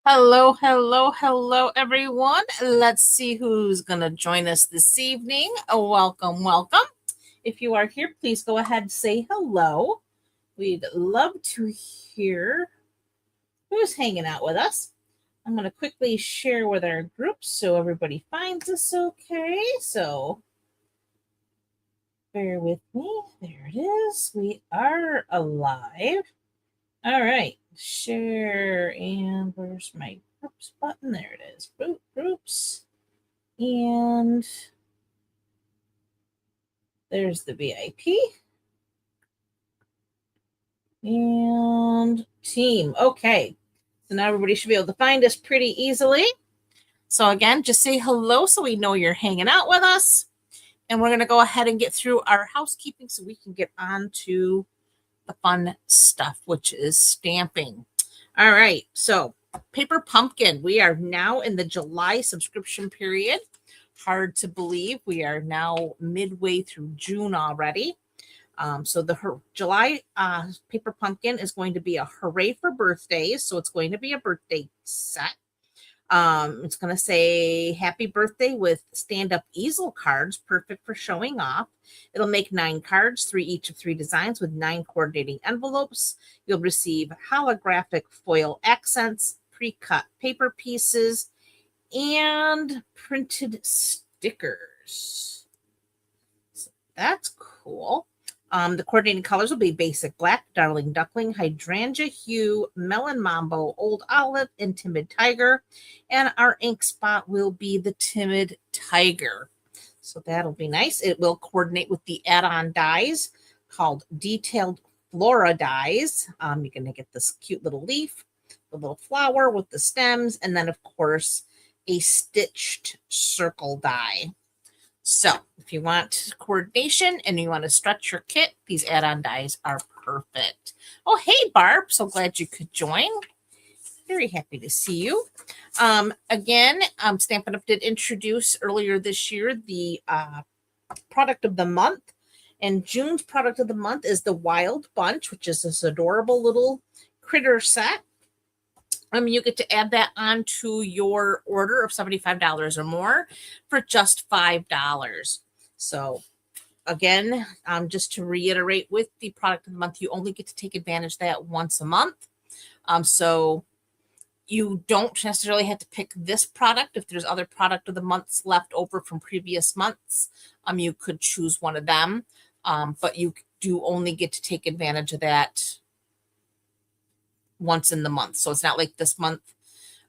Hello, hello, hello, everyone. Let's see who's going to join us this evening. Welcome, welcome. If you are here, please go ahead and say hello. We'd love to hear who's hanging out with us. I'm going to quickly share with our group so everybody finds us okay. So bear with me. There it is. We are alive. All right. Share. And where's my groups button? There it is. Groups. And there's the VIP. And team. Okay. So now everybody should be able to find us pretty easily. So again, just say hello so we know you're hanging out with us. And we're going to go ahead and get through our housekeeping so we can get on to the fun stuff, which is stamping. All right. So Paper Pumpkin, we are now in the July subscription period. Hard to believe we are now midway through June already. So the July Paper Pumpkin is going to be a hooray for birthdays. So it's going to be a birthday set. It's going to say happy birthday with stand-up easel cards, perfect for showing off. It'll make 9 cards, 3 each of 3 designs with 9 coordinating envelopes. You'll receive holographic foil accents, pre-cut paper pieces, and printed stickers. So that's cool. The coordinating colors will be basic black, darling duckling, hydrangea hue, melon mambo, old olive, and timid tiger. And our ink spot will be the timid tiger. So that'll be nice. It will coordinate with the add-on dies called detailed flora dies. You're going to get this cute little leaf, the little flower with the stems, and then of course a stitched circle die. So if you want coordination and you want to stretch your kit, these add-on dies are perfect. Oh, hey, Barb. So glad you could join. Very happy to see you. Again, Stampin' Up! Did introduce earlier this year the product of the month. And June's product of the month is the Wild Bunch, which is this adorable little critter set. You get to add that onto your order of $75 or more for just $5. So again, just to reiterate with the product of the month, you only get to take advantage of that once a month. So you don't necessarily have to pick this product. If there's other product of the months left over from previous months, you could choose one of them. But you do only get to take advantage of that once in the month. So it's not like this month.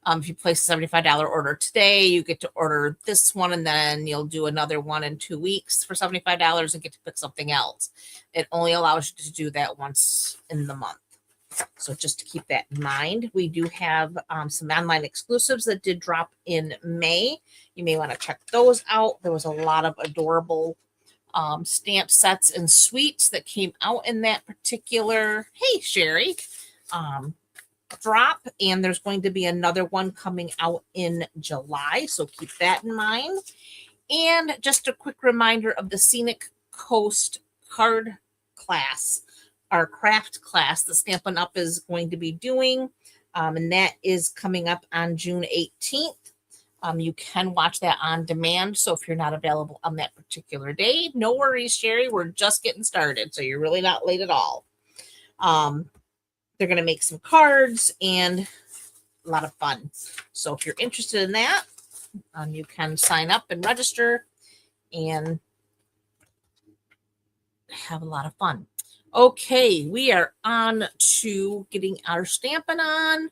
If you place a $75 order today, you get to order this one, and then you'll do another one in 2 weeks for $75 and get to pick something else. It only allows you to do that once in the month. So just to keep that in mind, we do have some online exclusives that did drop in May. You may want to check those out. There was a lot of adorable stamp sets and suites that came out in that particular, hey, Sherry, drop, and there's going to be another one coming out in July, so keep that in mind. And just a quick reminder of the Scenic Coast card class, our craft class that Stampin' Up! Is going to be doing, and that is coming up on June 18th. You can watch that on demand, so if you're not available on that particular day, no worries, Sherry, we're just getting started, so you're really not late at all. They're going to make some cards and a lot of fun. So if you're interested in that, you can sign up and register and have a lot of fun. Okay, we are on to getting our stamping on.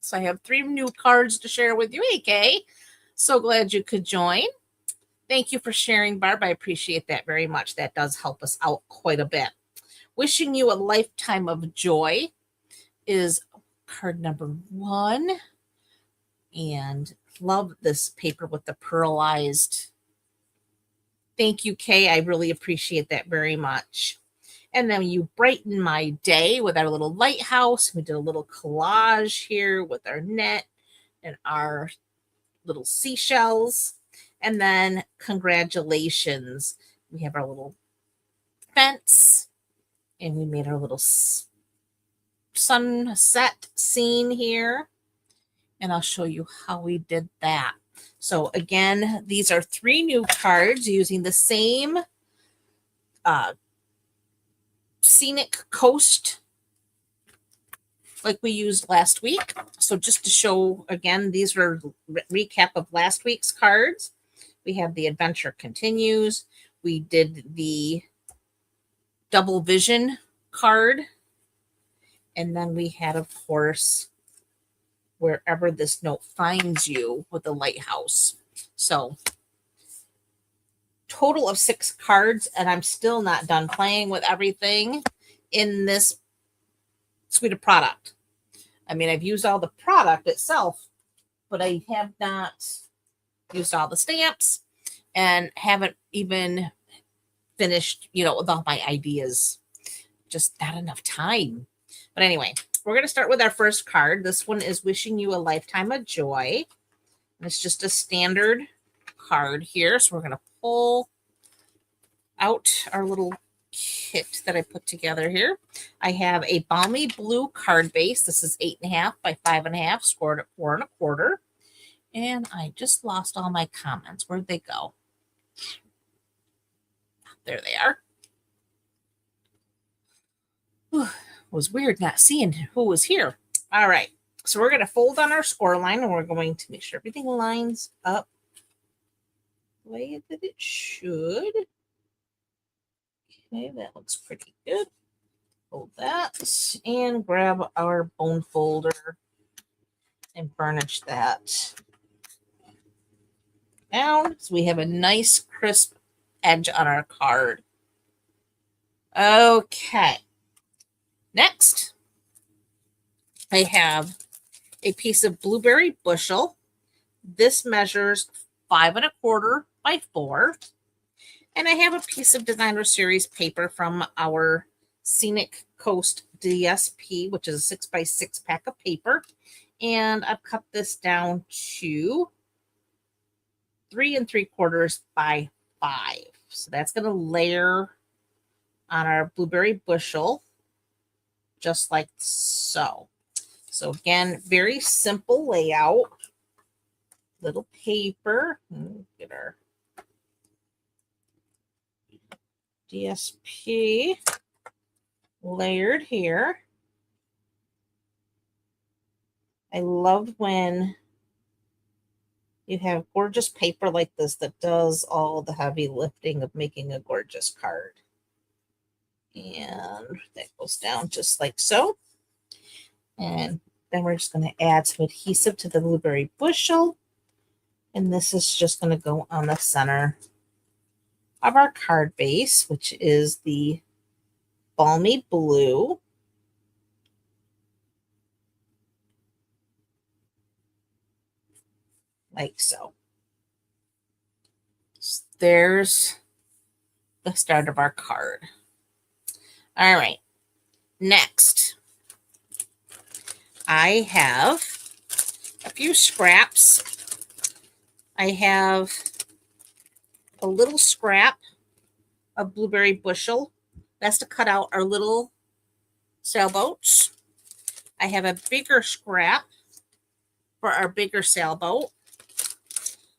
So I have 3 new cards to share with you. Hey, Kay. So glad you could join. Thank you for sharing, Barb. I appreciate that very much. That does help us out quite a bit. Wishing you a lifetime of joy is card number 1. And love this paper with the pearlized. Thank you, Kay. I really appreciate that very much. And then you brighten my day with our little lighthouse. We did a little collage here with our net and our little seashells. And then congratulations. We have our little fence. And we made our little sunset scene here. and I'll show you how we did that. So again, these are 3 new cards using the same Scenic Coast like we used last week. So just to show again, these were recap of last week's cards. We have the Adventure Continues. We did the Double Vision card. And then we had, of course, Wherever This Note Finds You with the lighthouse. So total of 6 cards, and I'm still not done playing with everything in this suite of product. I mean, I've used all the product itself, but I have not used all the stamps and haven't even finished, with all my ideas. Just not enough time. But anyway, we're going to start with our first card. This one is Wishing You a Lifetime of Joy. And it's just a standard card here. So we're going to pull out our little kit that I put together here. I have a balmy blue card base. This is 8.5 by 5.5, scored at 4 1/4. And I just lost all my comments. Where'd they go? There they are. Whew, it was weird not seeing who was here. All right. So we're going to fold on our score line, and we're going to make sure everything lines up the way that it should. Okay, that looks pretty good. Hold that and grab our bone folder and burnish that down so we have a nice crisp edge on our card. Okay. Next, I have a piece of blueberry bushel. This measures 5 1/4 by 4. And I have a piece of Designer Series paper from our Scenic Coast DSP, which is a 6 by 6 pack of paper. And I've cut this down to 3 3/4 by 5. So that's going to layer on our blueberry bushel, just like so. So again, very simple layout. Little paper. Get our DSP layered here. I love when you have gorgeous paper like this that does all the heavy lifting of making a gorgeous card. And that goes down just like so. And then we're just going to add some adhesive to the blueberry bushel. And this is just going to go on the center of our card base, which is the balmy blue. Like so. There's the start of our card. All right. Next, I have a few scraps. I have a little scrap of blueberry bushel. That's to cut out our little sailboats. I have a bigger scrap for our bigger sailboat.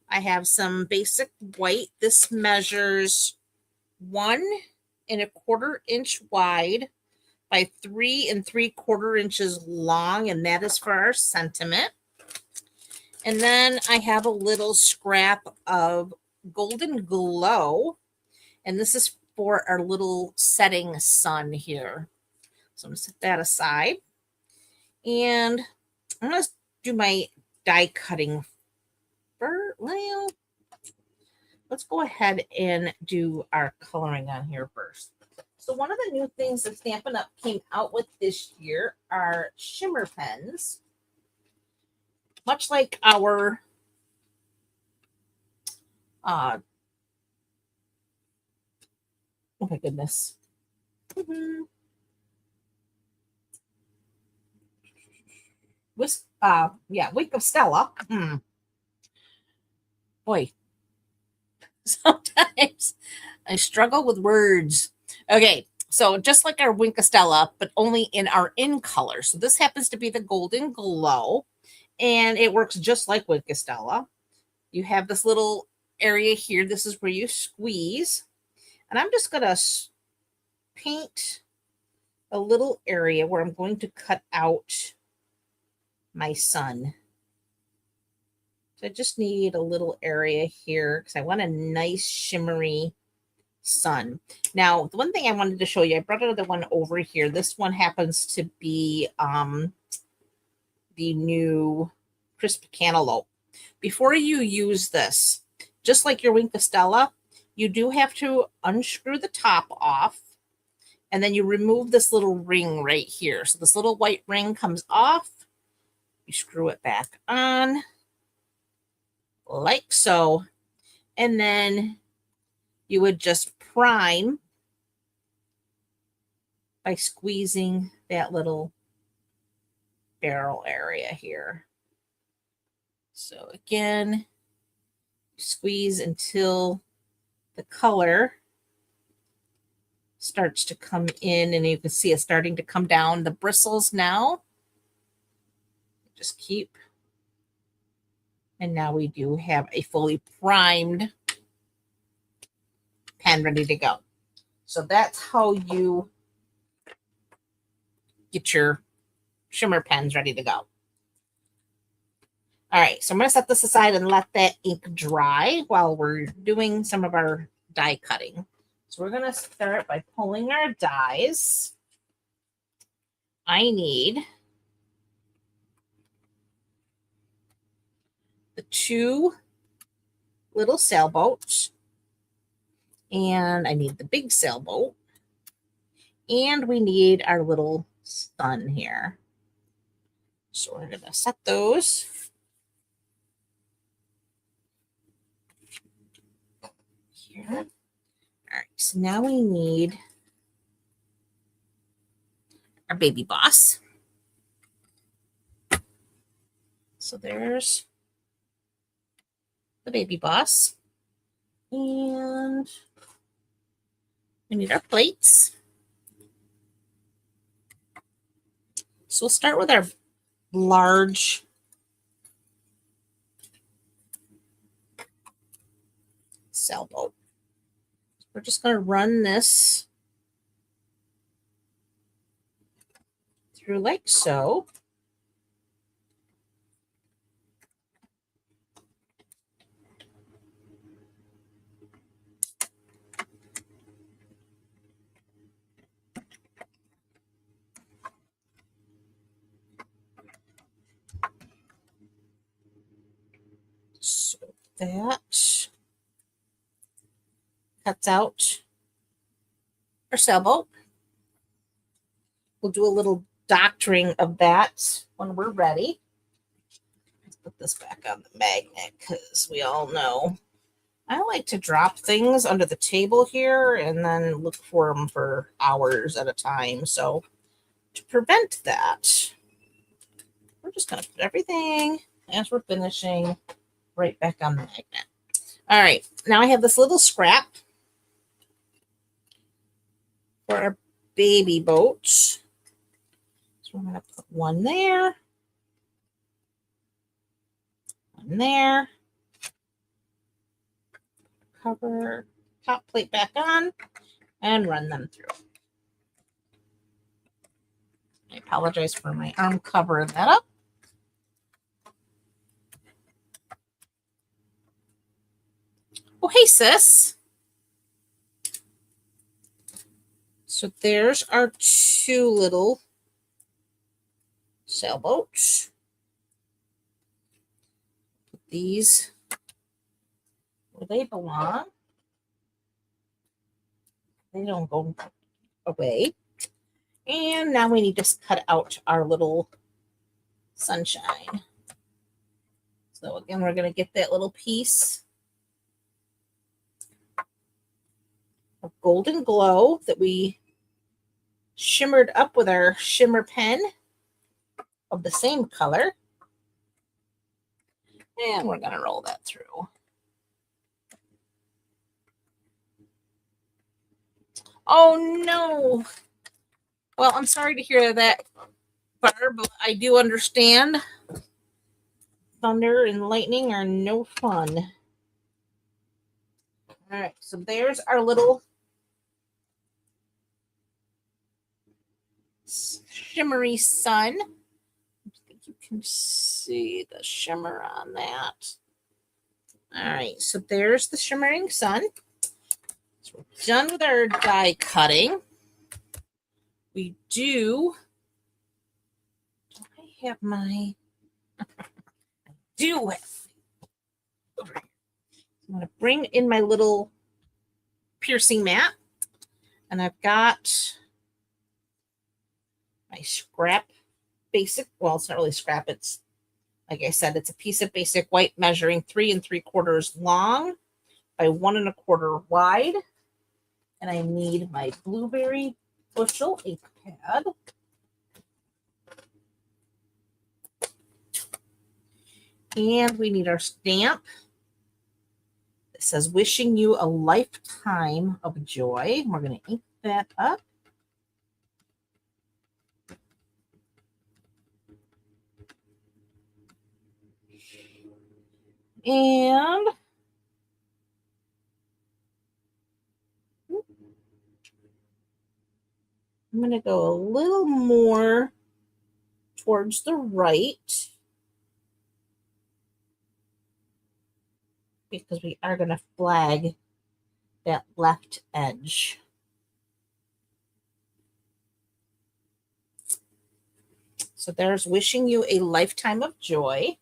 I have some basic white. This measures 1 1/4 inch wide by 3 3/4 inches long, and that is for our sentiment. And then I have a little scrap of Golden Glow, and this is for our little setting sun here. So I'm going to set that aside. And I'm going to do my die cutting. Well, let's go ahead and do our coloring on here first. So one of the new things that Stampin' Up! Came out with this year are shimmer pens. Much like our oh my goodness. Week of Stella. Boy, sometimes I struggle with words. Okay, so just like our Wink of Stella, but only in our in color. So this happens to be the Golden Glow. And it works just like with Castella. You have this little area here. This is where you squeeze. And I'm just going to paint a little area where I'm going to cut out my sun. So I just need a little area here because I want a nice shimmery sun. Now, the one thing I wanted to show you, I brought another one over here. This one happens to be the new crisp cantaloupe. Before you use this, just like your Wink Castella, you do have to unscrew the top off, and then you remove this little ring right here. So this little white ring comes off. You screw it back on like so, and then you would just prime by squeezing that little barrel area here. So again, squeeze until the color starts to come in, and you can see it starting to come down the bristles now. Just keep, and now we do have a fully primed pen ready to go. So that's how you get your shimmer pens ready to go. All right, so I'm going to set this aside and let that ink dry while we're doing some of our die cutting. So we're going to start by pulling our dies. I need the 2 little sailboats, and I need the big sailboat, and we need our little sun here. So we're going to set those here. All right, so now we need our baby boss. So there's the baby boss. And we need our plates. So we'll start with our large sailboat. We're just going to run this through like so. So that cuts out our sailboat. We'll do a little doctoring of that when we're ready. Let's put this back on the magnet because we all know I like to drop things under the table here and then look for them for hours at a time. So to prevent that, we're just going to put everything as we're finishing right back on the magnet. All right, now I have this little scrap for our baby boats. So I'm going to put one there, one there, cover top plate back on, and run them through. I apologize for my arm covering that up. Oh, hey, sis. So there's our 2 little sailboats. Put these where they belong. They don't go away. And now we need to cut out our little sunshine. So again, we're going to get that little piece of golden glow that we shimmered up with our shimmer pen of the same color. And we're going to roll that through. Oh, no. Well, I'm sorry to hear that, Barb. I do understand. thunder and lightning are no fun. All right, so there's our little shimmery sun. I think you can see the shimmer on that. All right, so there's the shimmering sun. So we're done with our die cutting. We do I have my do it. I'm going to bring in my little piercing mat, and I've got my scrap basic. Well, it's not really scrap. It's, like I said, it's a piece of basic white measuring 3 3/4 long by 1 1/4 wide. And I need my blueberry bushel ink pad. And we need our stamp. It says, wishing you a lifetime of joy. We're going to ink that up. And I'm going to go a little more towards the right, because we are going to flag that left edge. So there's wishing you a lifetime of joy.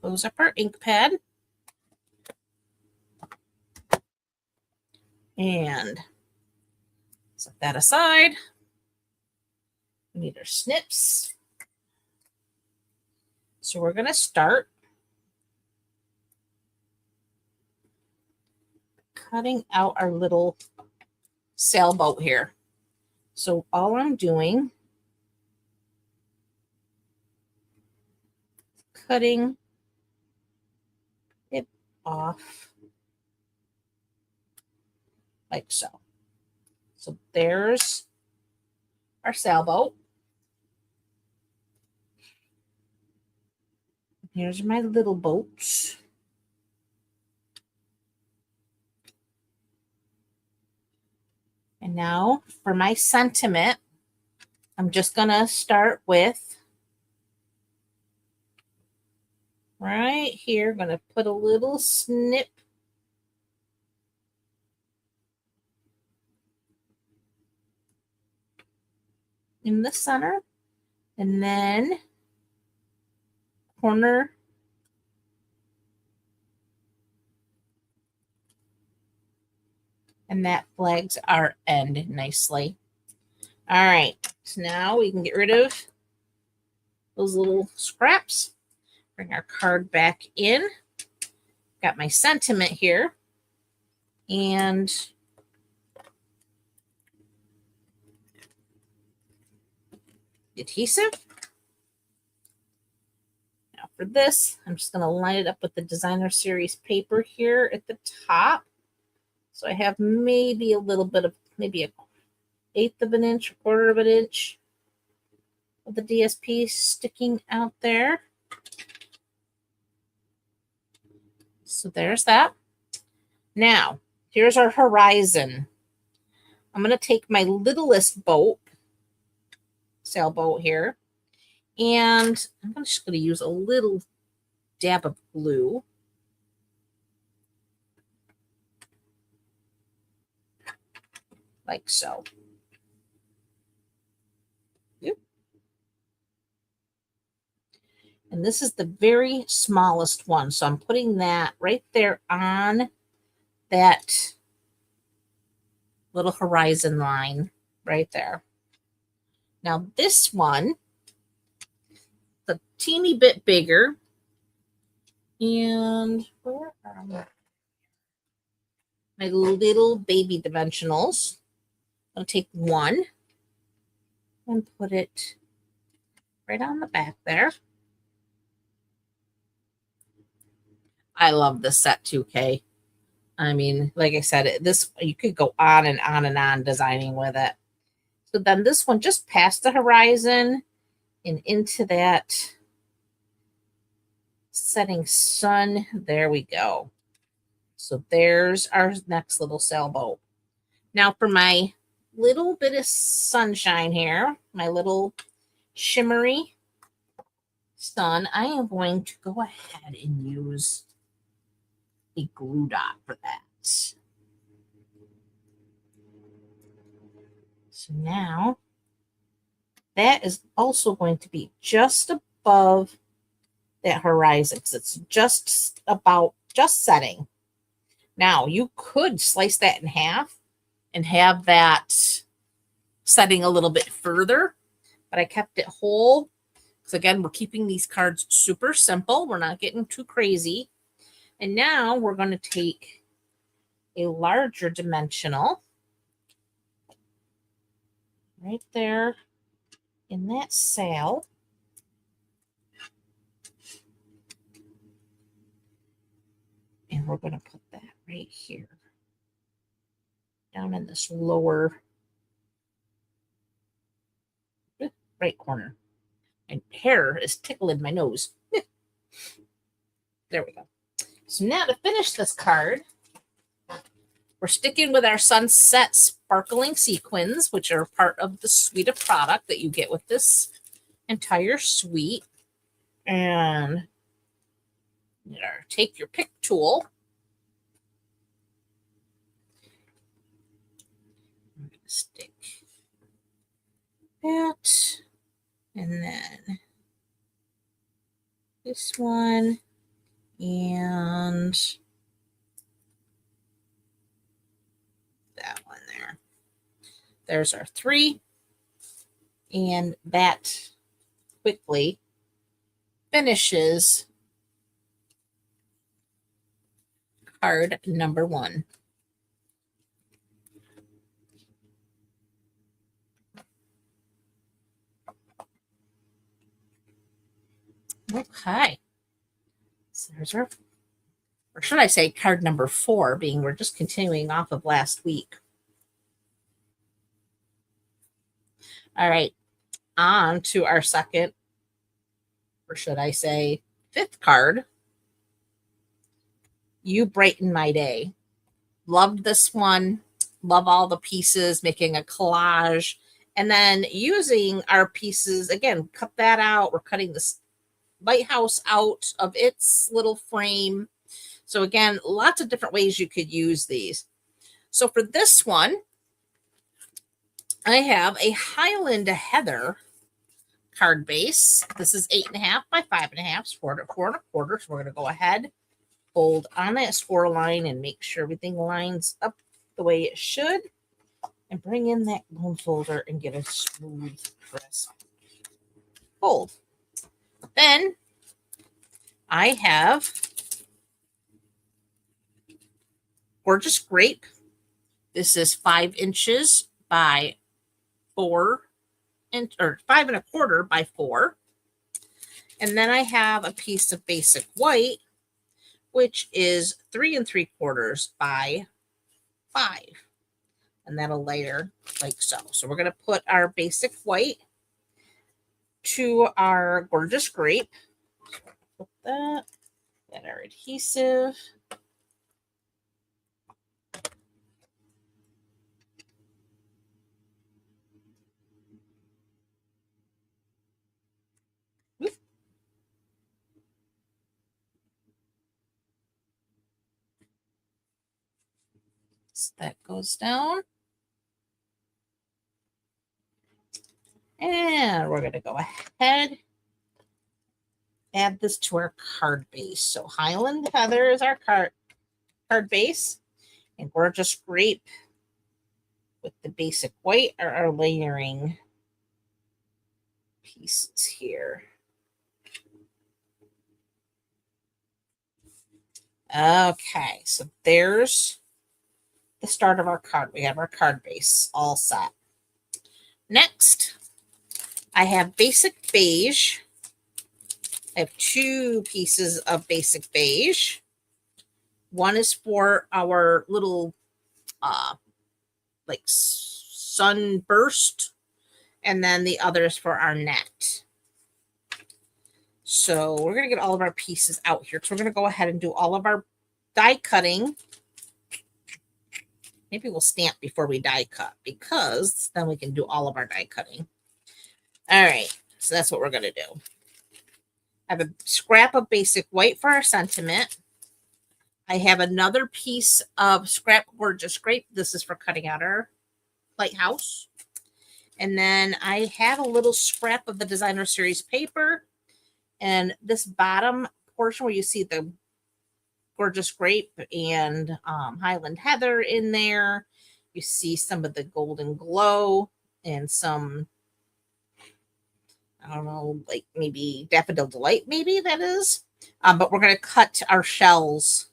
Close up our ink pad. And set that aside. We need our snips. So we're going to start cutting out our little sailboat here. So all I'm doing, cutting it off like so. So there's our sailboat. Here's my little boats. And now for my sentiment, I'm just going to start with right here. I'm going to put a little snip in the center, and then corner and that flags our end nicely. All right, so now we can get rid of those little scraps. Bring our card back in. Got my sentiment here. And adhesive. Now for this, I'm just going to line it up with the designer series paper here at the top. So I have maybe a little bit of, maybe a 1/8 of an inch, 1/4 of an inch of the DSP sticking out there. So there's that. Now, here's our horizon. I'm going to take my littlest boat, sailboat here, and I'm just going to use a little dab of glue. Like so. Yep. And this is the very smallest one. So I'm putting that right there on that little horizon line right there. Now this one, a teeny bit bigger. And where are my little baby dimensionals? I'll take one and put it right on the back there. I love this set too, Kay. I mean, like I said, this you could go on and on and on designing with it. So then this one just past the horizon and into that setting sun. There we go. So there's our next little sailboat. Now for my little bit of sunshine here, my little shimmery sun, I am going to go ahead and use a glue dot for that. So now that is also going to be just above that horizon because it's just setting. Now you could slice that in half and have that setting a little bit further, but I kept it whole. So again, we're keeping these cards super simple. We're not getting too crazy. And now we're going to take a larger dimensional right there in that sail. And we're going to put that right here, down in this lower right corner. And hair is tickling my nose. There we go. So now to finish this card, we're sticking with our sunset sparkling sequins, which are part of the suite of product that you get with this entire suite. And take your pick tool. I'm going to stick that. And then this one. And that one there. There's our 3. And that quickly finishes card number 1. Okay. So there's our, or should I say card number 4, being we're just continuing off of last week. All right. On to our second, or should I say 5th card. You Brighten My Day. Loved this one. Love all the pieces, making a collage. And then using our pieces, again, cut that out. We're cutting this lighthouse out of its little frame. So again, lots of different ways you could use these. So for this one, I have a Highland Heather card base. This is 8.5 by 5.5, 4 4 1/4. So we're going to go ahead, hold on that score line and make sure everything lines up the way it should. And bring in that bone folder and get a smooth, crisp fold. Then I have Gorgeous Grape. This is 5 inches by 4 or 5 1/4 by 4. And then I have a piece of basic white, which is 3 3/4 by 5. And that'll layer like so. So we're going to put our basic white to our Gorgeous Grape. Put that, get our adhesive. So that goes down. And we're going to go ahead, add this to our card base. So Highland Heather is our card base, and Gorgeous Grape with the basic white are our layering pieces here. Okay, so there's the start of our card. We have our card base all set. Next, I have basic beige. I have 2 pieces of basic beige. One is for our little like sunburst, and then the other is for our net. So we're going to get all of our pieces out here. So we're going to go ahead and do all of our die cutting. Maybe we'll stamp before we die cut, because then we can do all of our die cutting. All right, so that's what we're going to do. I have a scrap of basic white for our sentiment. I have another piece of scrap gorgeous grape. This is for cutting out our lighthouse. And then I have a little scrap of the designer series paper. And this bottom portion where you see the gorgeous grape and Highland heather in there, you see some of the golden glow and some, I don't know, like maybe daffodil delight, maybe that is. But we're going to cut our shells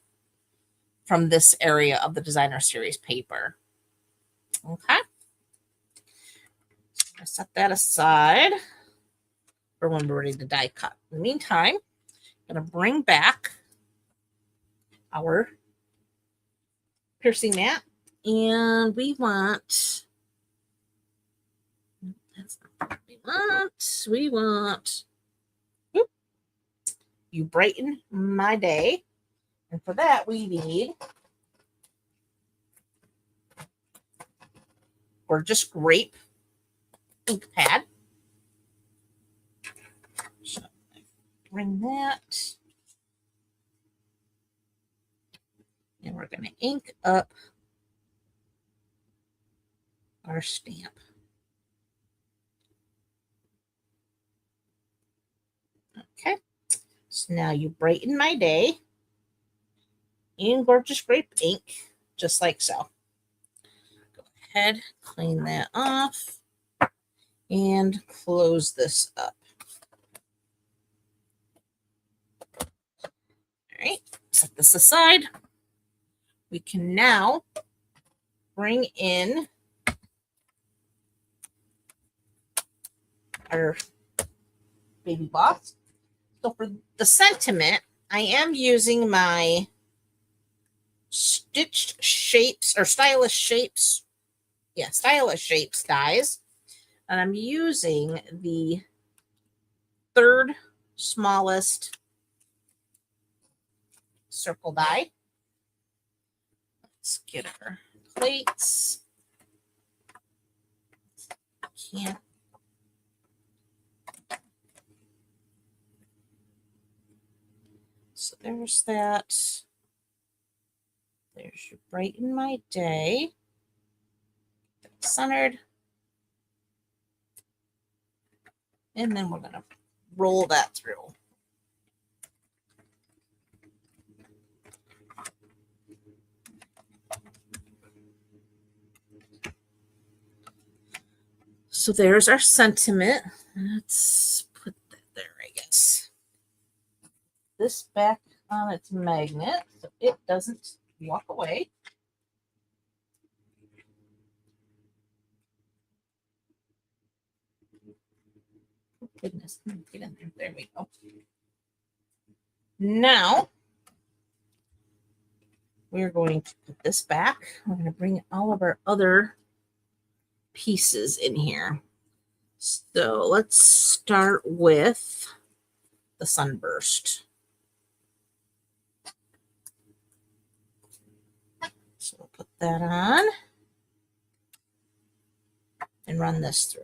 from this area of the designer series paper. Okay. So I'm going to set that aside for when we're ready to die cut. In the meantime, I'm going to bring back our piercing mat, and we want, that's not what we want, whoop, you brighten my day. And for that, we need gorgeous grape ink pad. So bring that. And we're going to ink up our stamp. Okay. So now you brighten my day in gorgeous grape ink, just like so. Go ahead, clean that off, and close this up. All right, set this aside. We can now bring in our baby boss. So for the sentiment, I am using my stitched shapes or stylish shapes. Yeah, stylish shapes dies. And I'm using the third smallest circle die. Let's get our plates. Can't. So there's that. There's your brighten my day. Centered. And then we're going to roll that through. So there's our sentiment. Let's put that there, I guess. This back on its magnet so it doesn't walk away. Oh, goodness, get in there. There we go. Now we're going to put this back. We're going to bring all of our other pieces in here. So let's start with the sunburst. So we'll put that on and run this through.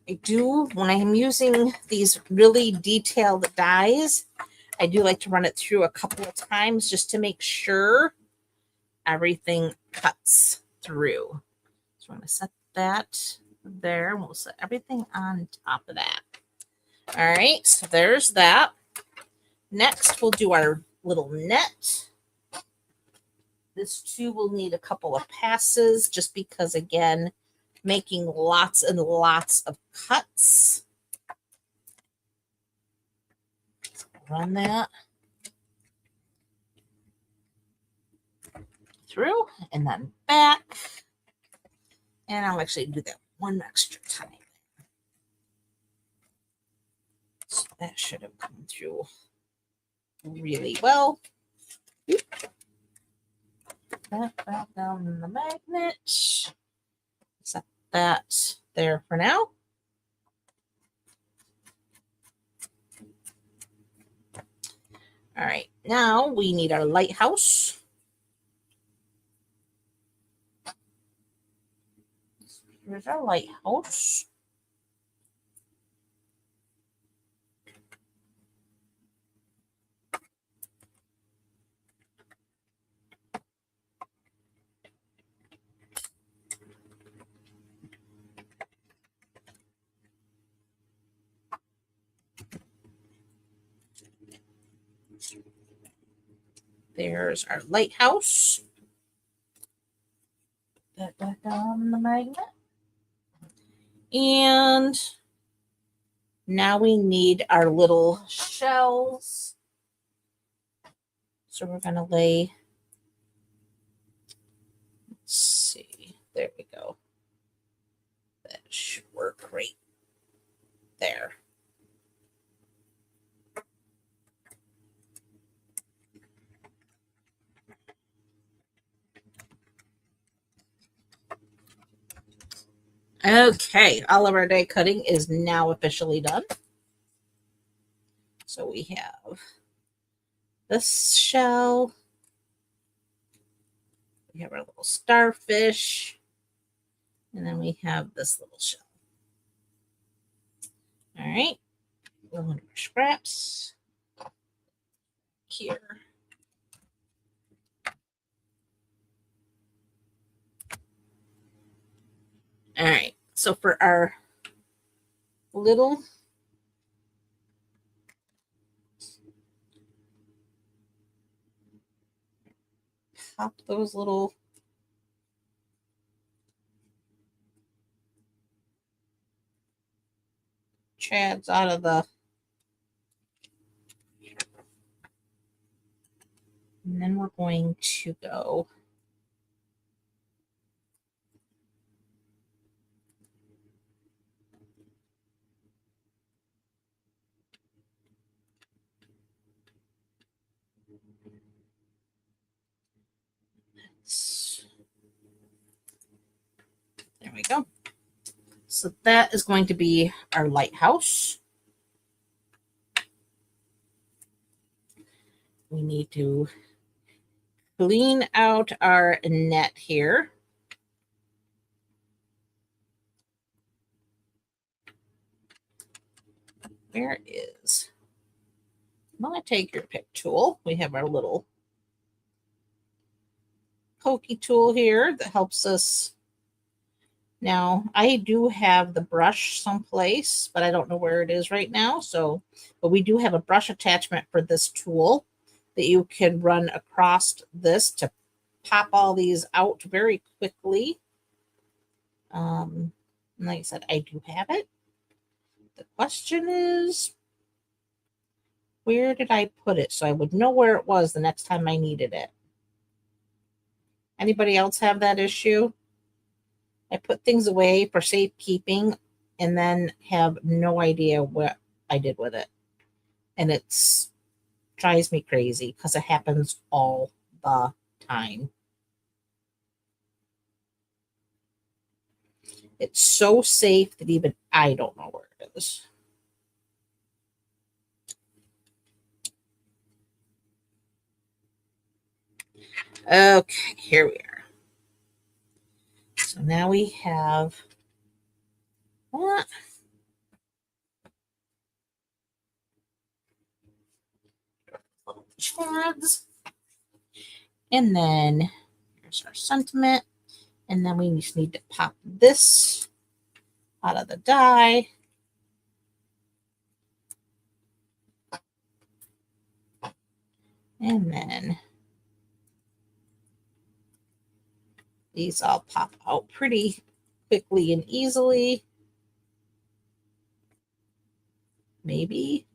I do, when I am using these really detailed dies, I do like to run it through a couple of times just to make sure everything cuts through. So I'm going to set that there. We'll set everything on top of that. All right, so there's that. Next, we'll do our little net. This too will need a couple of passes just because, again, making lots and lots of cuts. So run that through and then back. And I'll actually do that one extra time. So that should have come through really well. That back down the magnet. Set that there for now. All right, now we need our lighthouse. Here's our lighthouse. There's our lighthouse. Put that on the magnet. And now we need our little shells. So we're going to lay, let's see, there we go. That should work right there. Okay, all of our die cutting is now officially done. So we have this shell. We have our little starfish. And then we have this little shell. All right, we'll under our scraps here. All right, so for our little pop those little chads out of the, and then we're going to go there we go. So that is going to be our lighthouse. We need to clean out our net here. Where is, I'm going to take your pick tool. We have our little pokey tool here that helps us. Now, I do have the brush someplace, but I don't know where it is right now. So, but we do have a brush attachment for this tool that you can run across this to pop all these out very quickly. And like I said, I do have it. The question is, where did I put it so I would know where it was the next time I needed it? Anybody else have that issue? I put things away for safekeeping and then have no idea what I did with it. And it's drives me crazy because it happens all the time. It's so safe that even I don't know where it is. Okay, here we are. So now we have that. Little chads. And then here's our sentiment. And then we just need to pop this out of the die. And then these all pop out pretty quickly and easily. Maybe.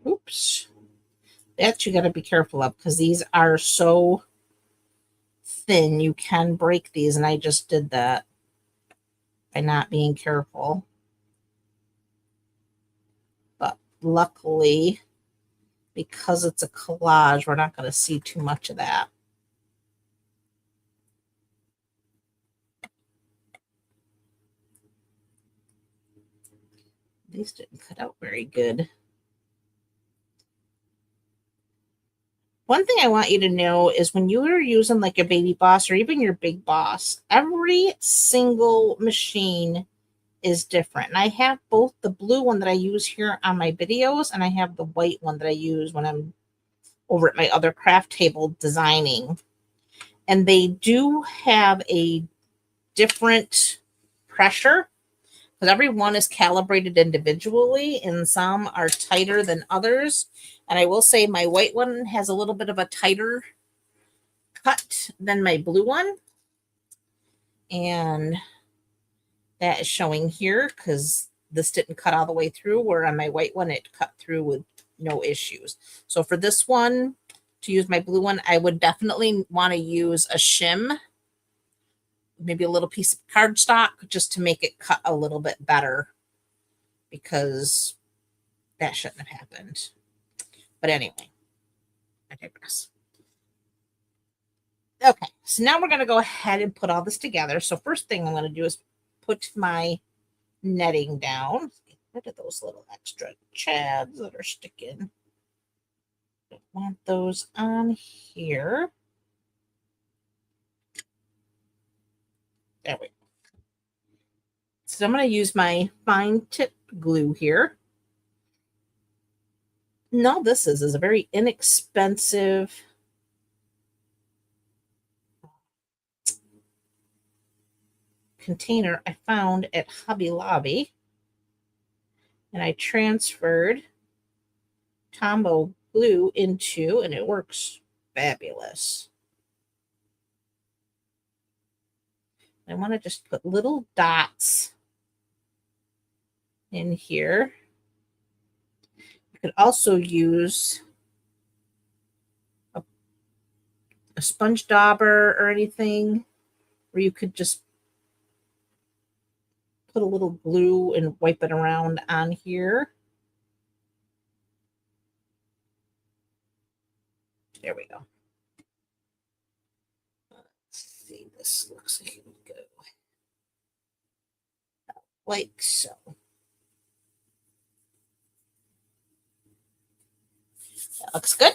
Oops. That you got to be careful of because these are so thin. You can break these, and I just did that by not being careful. But luckily, because it's a collage, we're not going to see too much of that. These didn't cut out very good. One thing I want you to know is when you are using like a baby boss or even your big boss, every single machine is different. And I have both the blue one that I use here on my videos, and I have the white one that I use when I'm over at my other craft table designing. And they do have a different pressure because every one is calibrated individually, and some are tighter than others. And I will say my white one has a little bit of a tighter cut than my blue one. And that is showing here because this didn't cut all the way through, where on my white one, it cut through with no issues. So for this one, to use my blue one, I would definitely want to use a shim, maybe a little piece of cardstock, just to make it cut a little bit better, because that shouldn't have happened. But anyway, I digress. Okay, so now we're going to go ahead and put all this together. So first thing I'm going to do is put my netting down. Get rid of those little extra chads that are sticking. Don't want those on here. There we go. So I'm going to use my fine tip glue here. No, this is a very inexpensive container I found at Hobby Lobby, and I transferred Tombow glue into, and it works fabulous. I want to just put little dots in here. You could also use a sponge dauber or anything, where you could just put a little glue and wipe it around on here. There we go. Let's see, this looks like it would go like so. That looks good.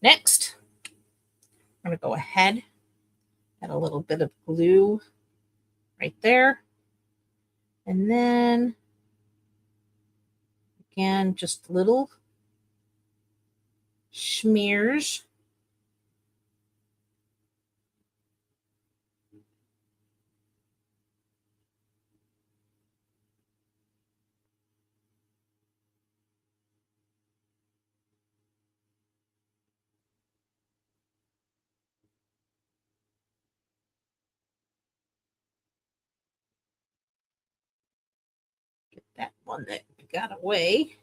Next, I'm going to go ahead, add a little bit of glue right there. And then, again, just little smears. Get that one that got away.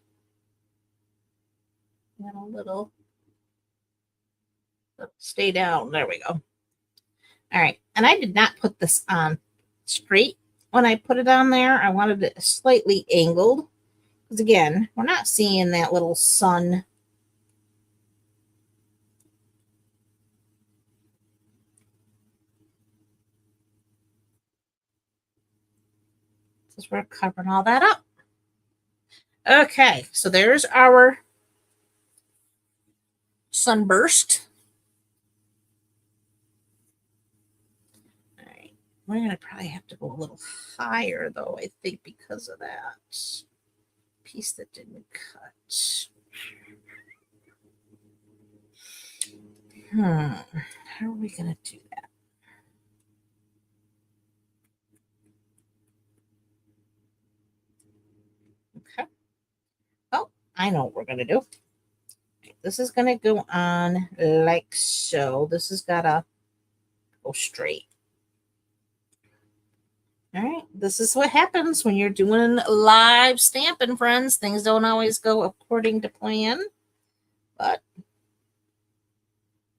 And a little stay down. There we go. All right. And I did not put this on straight when I put it on there. I wanted it slightly angled because, again, we're not seeing that little sun. Because we're covering all that up. Okay. So there's our sunburst. We're going to probably have to go a little higher, though, I think, because of that piece that didn't cut. How are we going to do that? Okay. Oh, I know what we're going to do. This is going to go on like so. This has got to go straight. All right, this is what happens when you're doing live stamping, friends. Things don't always go according to plan, but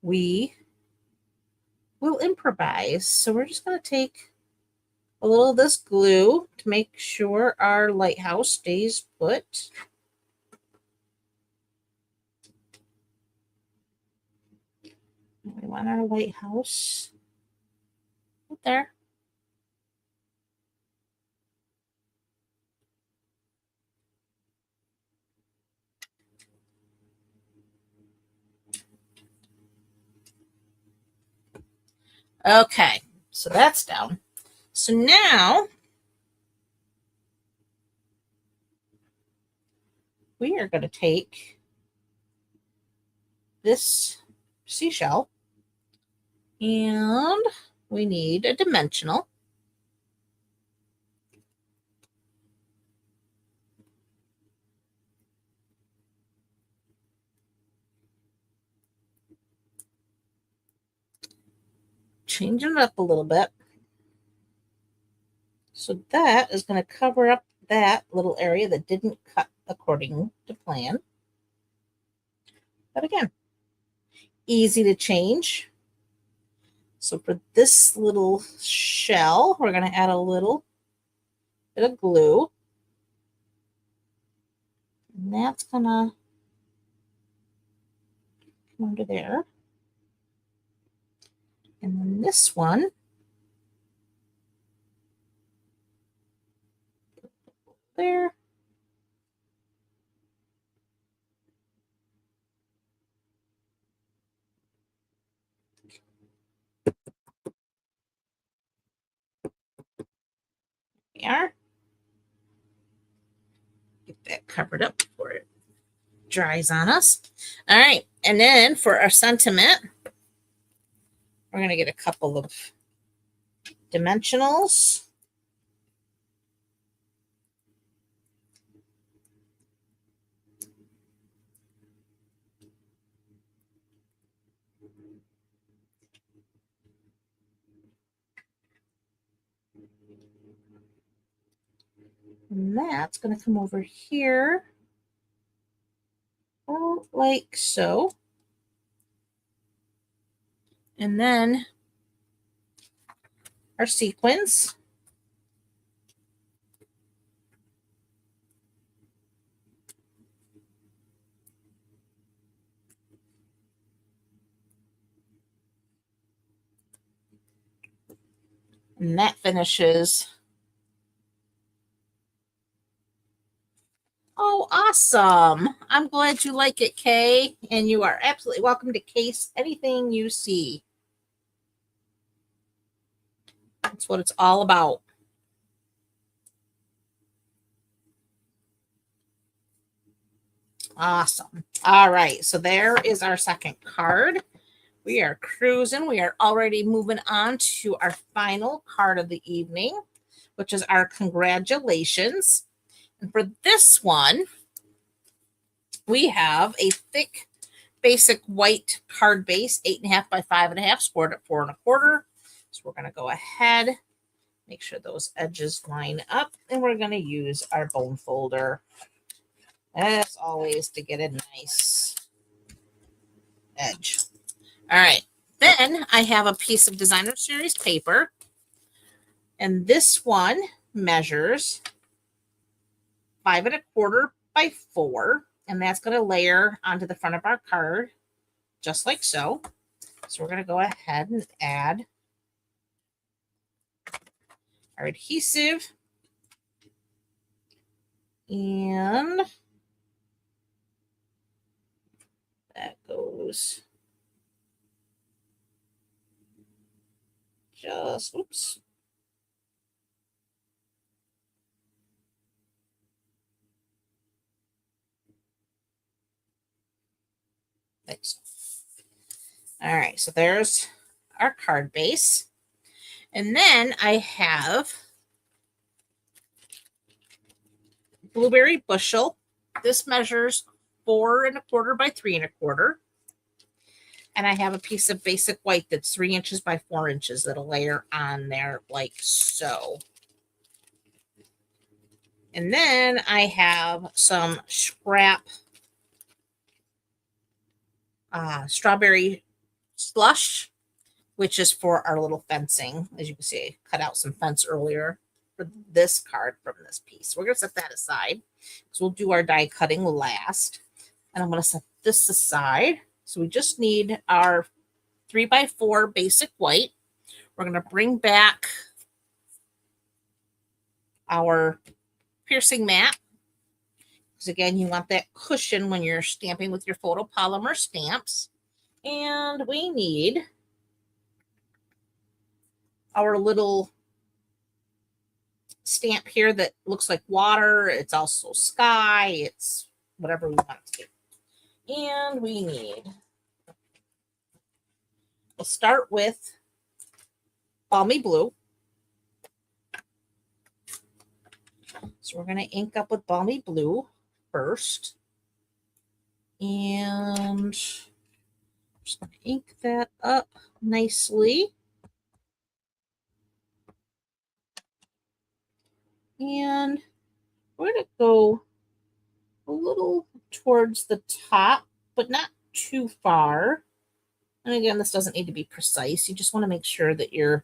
we will improvise. So we're just going to take a little of this glue to make sure our lighthouse stays put. We want our lighthouse right there. Okay, so that's down. So now we are going to take this seashell and we need a dimensional. Change it up a little bit. So that is going to cover up that little area that didn't cut according to plan. But again, easy to change. So for this little shell, we're going to add a little bit of glue. And that's going to come under there. And then this one, there. We are. Get that covered up before it dries on us. All right. And then for our sentiment, we're going to get a couple of dimensionals. And that's going to come over here, like so. And then our sequins. And that finishes. Oh, awesome. I'm glad you like it, Kay. And you are absolutely welcome to case anything you see. That's what it's all about. Awesome. All right. So there is our second card. We are cruising. We are already moving on to our final card of the evening, which is our congratulations. And for this one, we have a thick, basic white card base, 8.5 by 5.5, scored at 4 1/4. So we're going to go ahead, make sure those edges line up, and we're going to use our bone folder, as always, to get a nice edge. All right. Then I have a piece of Designer Series paper, and this one measures 5 1/4 by 4, and that's going to layer onto the front of our card, just like so. So we're going to go ahead and add our adhesive, and that goes just, oops. Thanks. All right, so there's our card base. And then I have blueberry bushel. This measures 4 1/4 by 3 1/4. And I have a piece of basic white that's 3 inches by 4 inches that'll layer on there like so. And then I have some scrap strawberry slush, which is for our little fencing. As you can see, I cut out some fence earlier for this card from this piece. We're going to set that aside because we'll do our die cutting last. And I'm going to set this aside. So we just need our 3x4 basic white. We're going to bring back our piercing mat. Because again, you want that cushion when you're stamping with your photopolymer stamps. And we need our little stamp here that looks like water. It's also sky. It's whatever we want it to be. And we need, we'll start with Balmy Blue. So we're going to ink up with Balmy Blue first. And just going to ink that up nicely. And we're going to go a little towards the top, but not too far. And again, this doesn't need to be precise. You just want to make sure that you're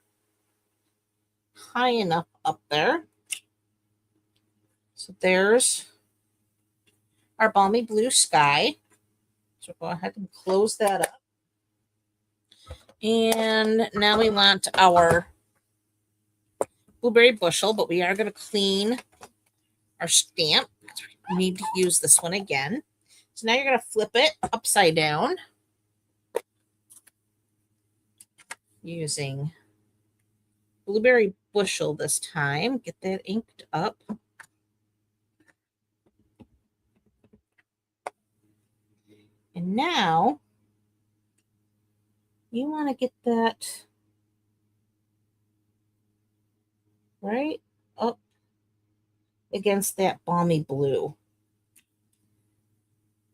high enough up there. So there's our Balmy Blue sky. So go ahead and close that up. And now we want our blueberry bushel, but we are going to clean our stamp. We need to use this one again. So now you're going to flip it upside down using blueberry bushel this time. Get that inked up. And now you want to get that right up against that Balmy Blue.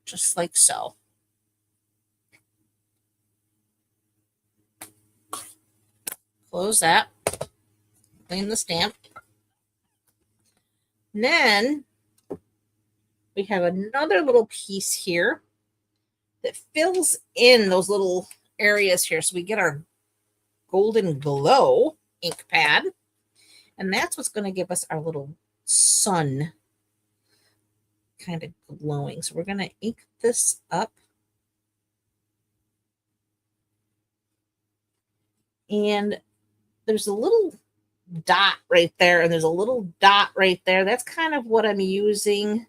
Just like so. Close that. Clean the stamp. And then we have another little piece here that fills in those little areas here. So we get our golden glow ink pad. And that's what's going to give us our little sun kind of glowing. So we're going to ink this up. And there's a little dot right there, and there's a little dot right there. That's kind of what I'm using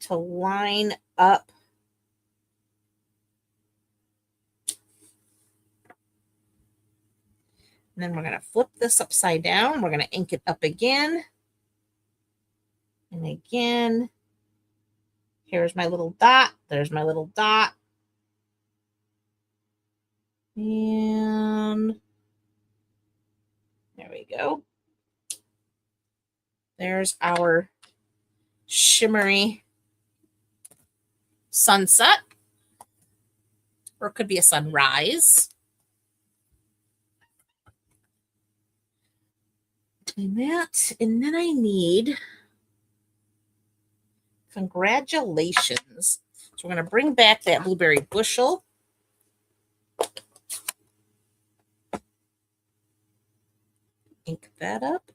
to line up and then we're going to flip this upside down. We're going to ink it up again. And again, here's my little dot. There's my little dot. And there we go. There's our shimmery sunset, or it could be a sunrise. And then I need congratulations. So we're going to bring back that blueberry bushel. Ink that up.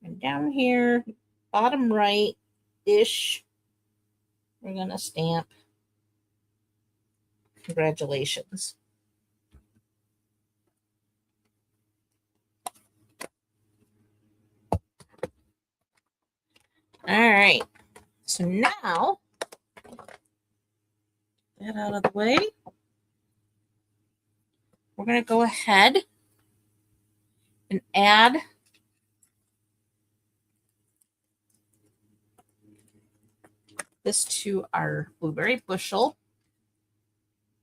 And down here, bottom right-ish, we're going to stamp congratulations. All right. So now, that out of the way, we're going to go ahead and add this to our blueberry bushel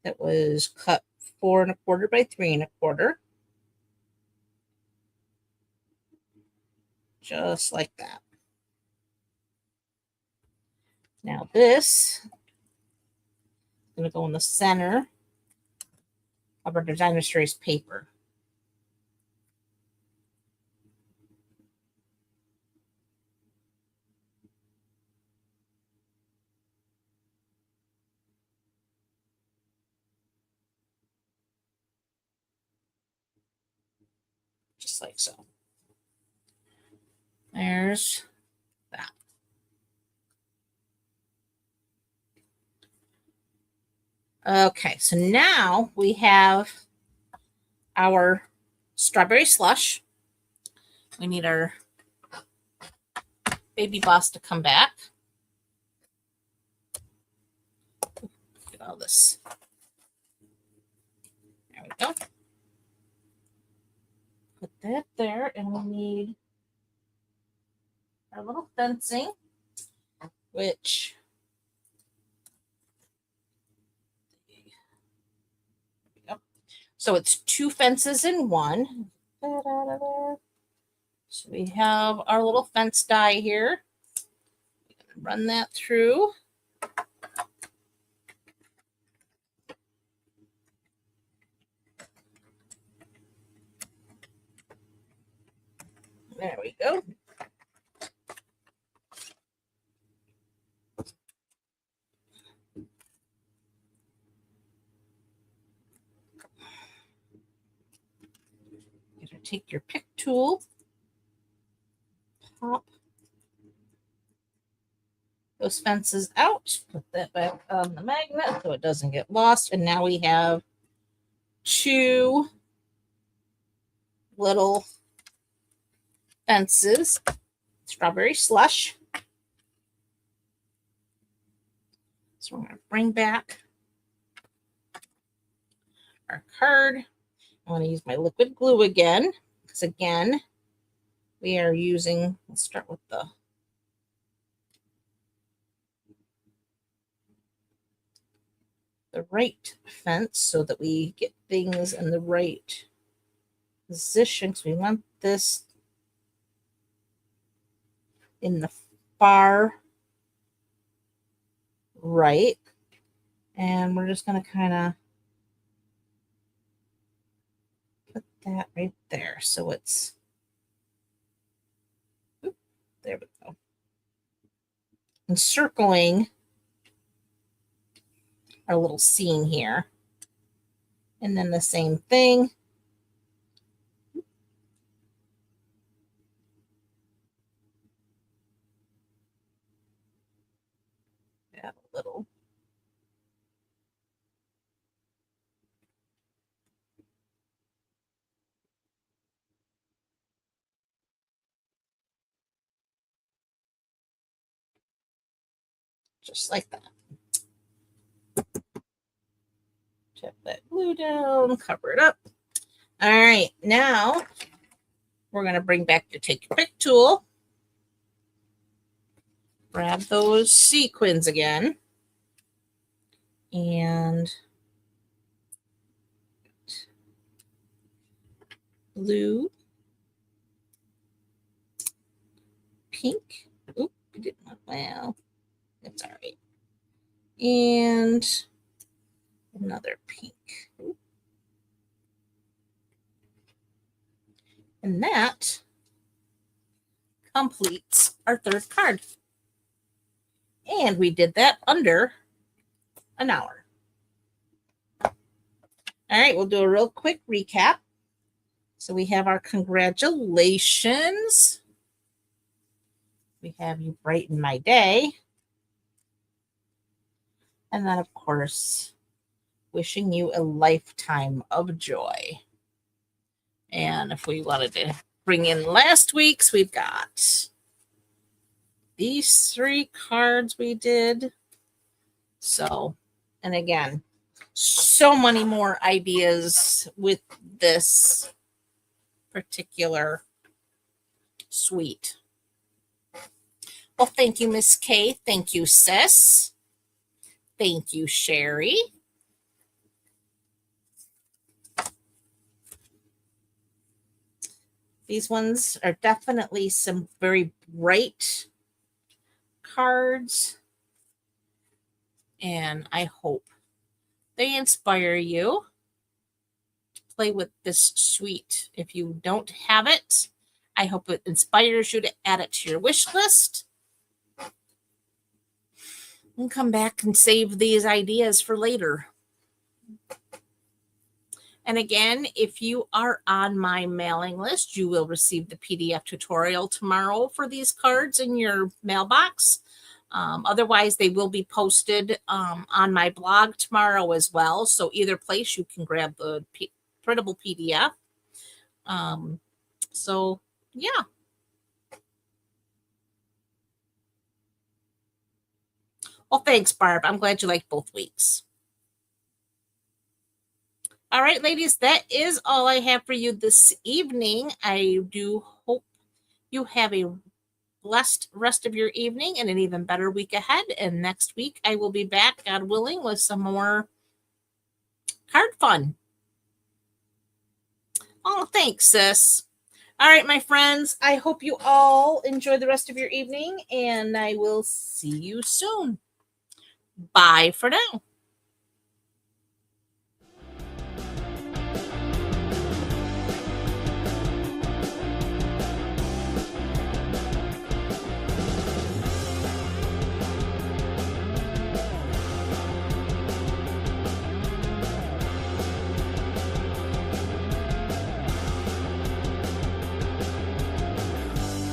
that was cut 4 1/4 by 3 1/4. Just like that. Now this going to go in the center of our designer series paper. Just like so. There's that. Okay, so now we have our strawberry slush. We need our baby boss to come back. Get all this. There we go. Put that there, and we need our little fencing, which so it's 2 fences in one. So we have our little fence die here. Run that through. There we go. You're going to take your pick tool, pop those fences out, put that back on the magnet so it doesn't get lost. And now we have 2 little fences, strawberry slush. So we're going to bring back our card. I want to use my liquid glue again, because again, we are using, let's start with the right fence so that we get things in the right position. So we want this in the far right. And we're just going to kind of put that right there. So it's, there we go. Encircling our little scene here. And then the same thing. Add a little. Just like that. Tap that glue down, cover it up. All right, now we're going to bring back the take your pick tool. Grab those sequins again. And blue, pink. Oop, we didn't want, well, that's all right. And another pink. Oop. And that completes our 3rd card. And we did that under an hour. All right, we'll do a real quick recap. So we have our congratulations. We have you brighten my day. And then, of course, wishing you a lifetime of joy. And if we wanted to bring in last week's, we've got these 3 cards we did. So, and again, so many more ideas with this particular suite. Well, thank you, Miss Kay. Thank you, Sis. Thank you, Sherry. These ones are definitely some very bright cards. And I hope they inspire you to play with this suite. If you don't have it, I hope it inspires you to add it to your wish list. And come back and save these ideas for later. And again, if you are on my mailing list, you will receive the PDF tutorial tomorrow for these cards in your mailbox. Otherwise, they will be posted on my blog tomorrow as well. So either place, you can grab the printable PDF. So yeah. Well, thanks, Barb. I'm glad you liked both weeks. All right, ladies, that is all I have for you this evening. I do hope you have a blessed rest of your evening and an even better week ahead. And next week, I will be back, God willing, with some more card fun. Oh, thanks, sis. All right, my friends, I hope you all enjoy the rest of your evening, and I will see you soon. Bye for now.